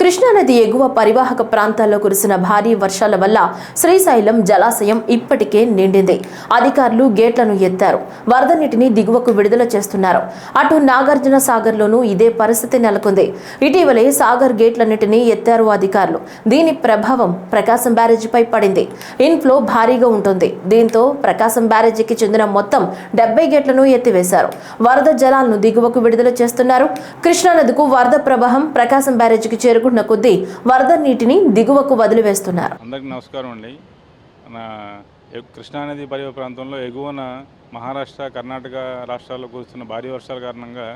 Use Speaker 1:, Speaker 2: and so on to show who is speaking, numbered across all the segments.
Speaker 1: కృష్ణానది ఎగువ పరివాహక ప్రాంతాల్లో కురిసిన భారీ వర్షాల వల్ల శ్రీశైలం జలాశయం ఇప్పటికే నిండింది. అధికారులు గేట్లను ఎత్తారు. వరద నీటిని దిగువకు విడుదల చేస్తున్నారు. అటు నాగార్జున సాగర్లోనూ ఇదే పరిస్థితి నెలకొంది. ఇటీవలే సాగర్ గేట్లన్నింటినీ ఎత్తారు అధికారులు. దీని ప్రభావం ప్రకాశం బ్యారేజీపై పడింది. ఇన్ఫ్లో భారీగా ఉంటుంది. దీంతో ప్రకాశం బ్యారేజీకి చెందిన మొత్తం 70 గేట్లను ఎత్తివేశారు. వరద జలాలను దిగువకు విడుదల చేస్తున్నారు. కృష్ణానదికు వరద ప్రవాహం ప్రకాశం బ్యారేజీకి చేరుకున్న కొద్దీ వరద నీటిని దిగువకు వదిలివేస్తున్నారు.
Speaker 2: అందరికీ నమస్కారం అండి. కృష్ణానది పరివాహక ప్రాంతంలో ఎగువన మహారాష్ట్ర, కర్ణాటక రాష్ట్రాల్లో కురుస్తున్న భారీ వర్షాల కారణంగా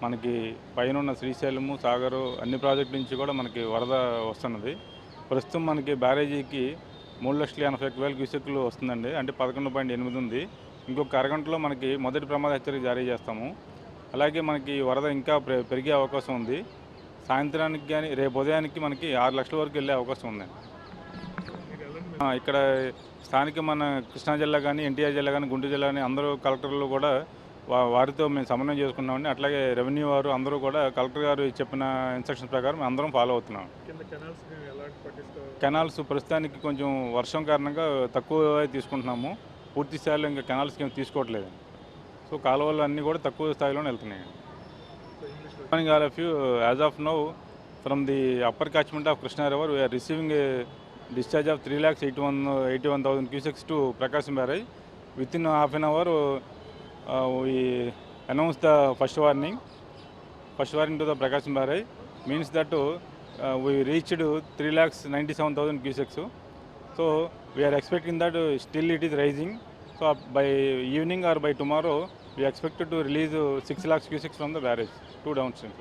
Speaker 2: మనకి పైన శ్రీశైలము, సాగరు అన్ని ప్రాజెక్టుల నుంచి కూడా మనకి వరద వస్తున్నది. ప్రస్తుతం మనకి బ్యారేజీకి 3,81,000 క్యూసెక్లు వస్తుందండి. అంటే 11.8 ఉంది. ఇంకొక అరగంటలో మనకి మొదటి ప్రమాద హెచ్చరిక జారీ చేస్తాము. అలాగే మనకి వరద ఇంకా పెరిగే అవకాశం ఉంది. సాయంత్రానికి కానీ రేపు ఉదయానికి మనకి 6 లక్షల వరకు వెళ్ళే అవకాశం ఉంది. ఇక్కడ స్థానిక మన కృష్ణా జిల్లా కానీ, ఎన్టీఆర్ జిల్లా కానీ, గుంటూరు జిల్లా కానీ అందరూ కలెక్టర్లు కూడా వారితో మేము సమన్వయం చేసుకున్నామండి. అట్లాగే రెవెన్యూ వారు అందరూ కూడా కలెక్టర్ గారు చెప్పిన ఇన్స్ట్రక్షన్స్ ప్రకారం అందరం ఫాలో అవుతున్నాం. కెనాల్స్ ప్రస్తుతానికి కొంచెం వర్షం కారణంగా తక్కువ తీసుకుంటున్నాము. పూర్తి స్థాయిలో ఇంకా కెనాల్స్కి ఏమి తీసుకోవట్లేదు. సో కాలువలు అన్నీ కూడా తక్కువ స్థాయిలోనే వెళ్తున్నాయి. All of you, as of now, from the upper catchment of Krishna River, we are receiving a discharge of 3,81,000 cusecs to Prakasam barrage. Within half an hour, we announced the first warning to the Prakasam barrage. Means that we reached 3,97,000 cusecs. So we are expecting that still it is rising. So by evening or by tomorrow, we expected to release 6 lakh cusecs from the barrage, 2 downstream.